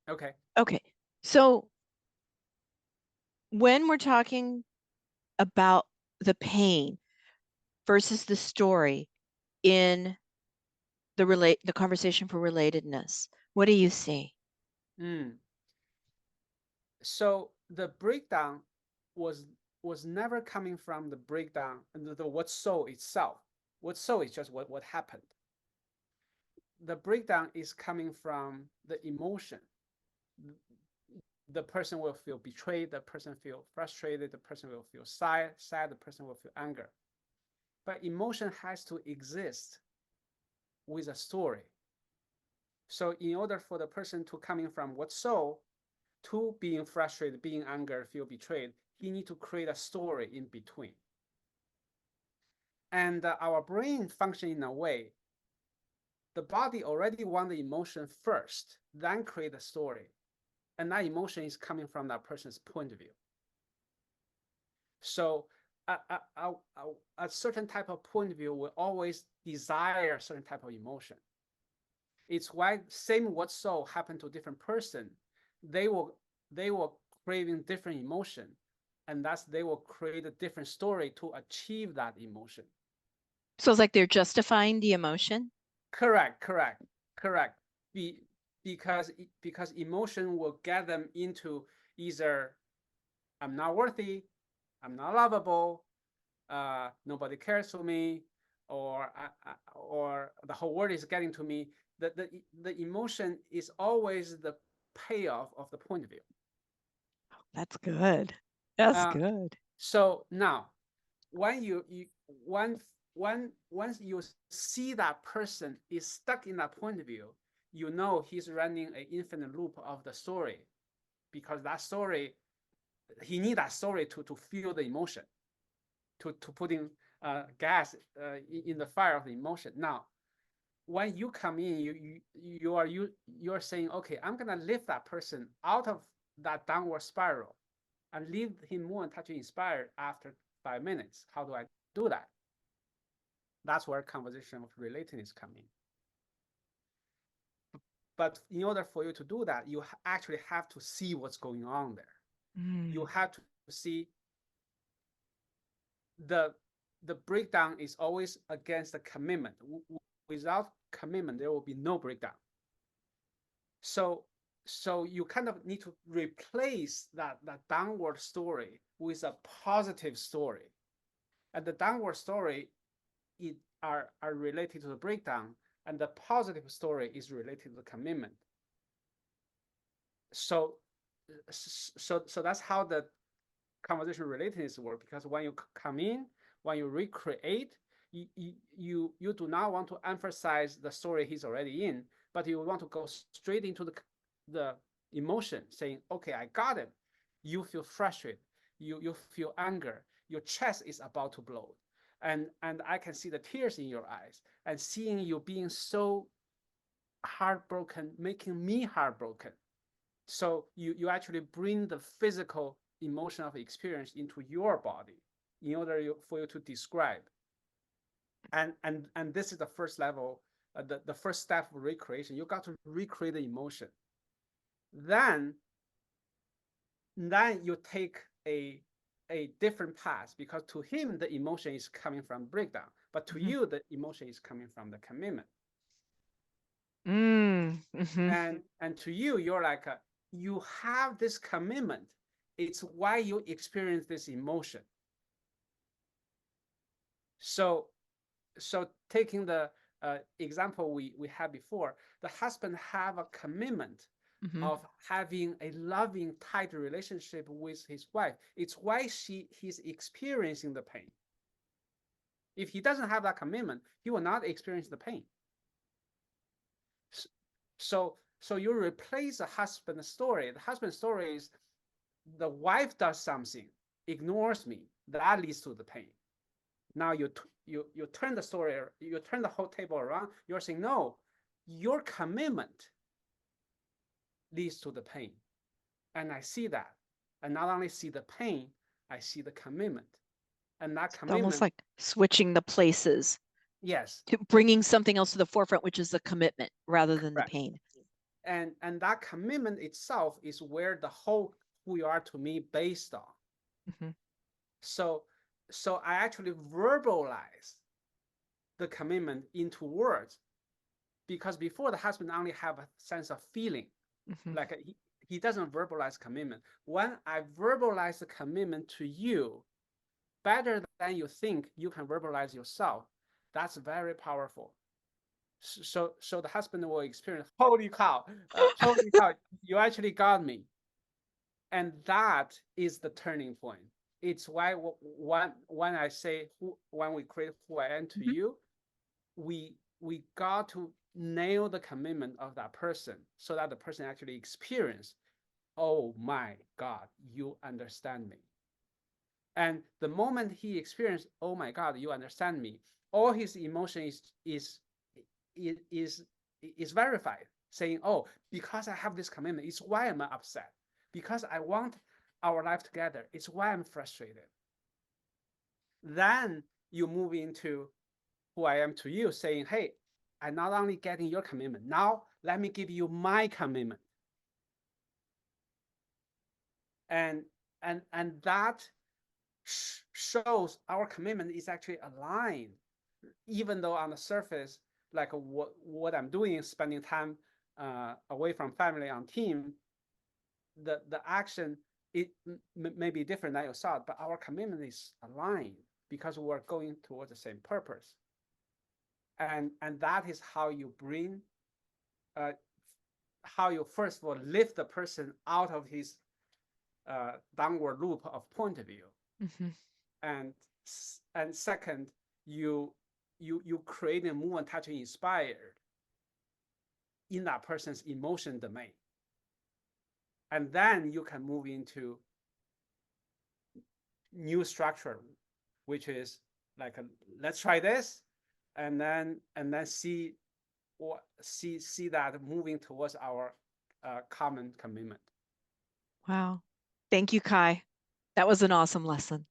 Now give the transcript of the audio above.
Okay. Okay. So when we're talking about the pain versus the story in the conversation for relatedness, what do you see? Mm. So the breakdown was was never coming from the breakdown, the what so itself. What so is just what happened. The breakdown is coming from the emotion. The person will feel betrayed, the person feel frustrated, the person will feel sad, the person will feel anger. But emotion has to exist with a story. So in order for the person to coming from what so to being frustrated, being anger, feel betrayed, he need to create a story in between. And our brain function in a way, the body already want the emotion first, then create a story. And that emotion is coming from that person's point of view. So a certain type of point of view will always desire a certain type of emotion. It's why same what so happen to different person, they will craving different emotion, and thus they will create a different story to achieve that emotion. So it's like they're justifying the emotion. Correct, correct, correct. Be, because emotion will get them into either I'm not worthy, I'm not lovable, nobody cares for me, or the whole world is getting to me. The emotion is always the payoff of the point of view. That's good. That's Uh, good. so now, when once you see that person is stuck in that point of view, you know he's running an infinite loop of the story, because that story, he need that story to feel the emotion, to put in gas in the fire of the emotion. Now, when you come in, you're saying, okay, I'm gonna lift that person out of that downward spiral and leave him more in touch and inspired after 5 minutes. How do I do that? That's where conversation of relatedness come in. But in order for you to do that, you actually have to see what's going on there. You Mm. have to see the the breakdown is always against the commitment. Without commitment, there will be no breakdown. So so you kind of need to replace that downward story with a positive story. And the downward story are related to the breakdown, and the positive story is related to the commitment. So so that's how the conversation relatedness work, because when you come in, when you recreate, you do not want to emphasize the story he's already in, but you want to go straight into the emotion, saying, okay, I got him. You feel frustrated, you feel anger, your chest is about to blow, and I can see the tears in your eyes, and seeing you being so heartbroken making me heartbroken. So you actually bring the physical emotion of experience into your body in order for you to describe. And this is the first level, the first step of recreation. You got to recreate the emotion. Then then you take a different path, because to him the emotion is coming from breakdown, but to Mhm. you the emotion is coming from the commitment. Mm. Mhm. And to you, you're like you have this commitment. It's why you experience this emotion. So so taking the example we had before, the husband have a commitment Mhm. of having a loving tight relationship with his wife. It's why he's experiencing the pain. If he doesn't have that commitment, he will not experience the pain. So you replace the husband's story. The husband's story is the wife does something, ignores me, that leads to the pain. Now you turn the story, you turn the whole table around. You're saying no, your commitment leads to the pain, and I see that. And not only see the pain, I see the commitment, and that It's almost commitment, like switching the places yes, to bringing something else to the forefront, which is the commitment rather than the correct. pain. and that commitment itself is where the whole who you are to me based on. Mhm. So I actually verbalize the commitment into words, because before the husband only have a sense of feeling, Mhm. like he doesn't verbalize commitment. When I verbalize the commitment to you better than you think you can verbalize yourself, that's very powerful. So the husband will experience, holy cow, you actually got me. And that is the turning point. It's why when I say when we create who I am to Mhm. you, we got to nail the commitment of that person so that the person actually experience, oh my God, you understand me. And the moment he experienced, oh my God, you understand me, all his emotion is is verified, saying, oh, because I have this commitment, it's why I'm upset. Because I want our life together, it's why I'm frustrated. Then you move into who I am to you, saying, hey, I'm not only getting your commitment, now let me give you my commitment. And that shows our commitment is actually aligned, even though on the surface, like what I'm doing is spending time away from family on team, the action it may be different than you thought, but our commitment is aligned because we're going towards the same purpose. And that is how you bring uh, how you first of all lift the person out of his downward loop of point of view, Mhm. and second, you you create a movement touch inspired in that person's emotion domain, and then you can move into new structure, which is like let's try this, and then see what see that moving towards our common commitment. Wow. Thank you, Kai. That was an awesome lesson.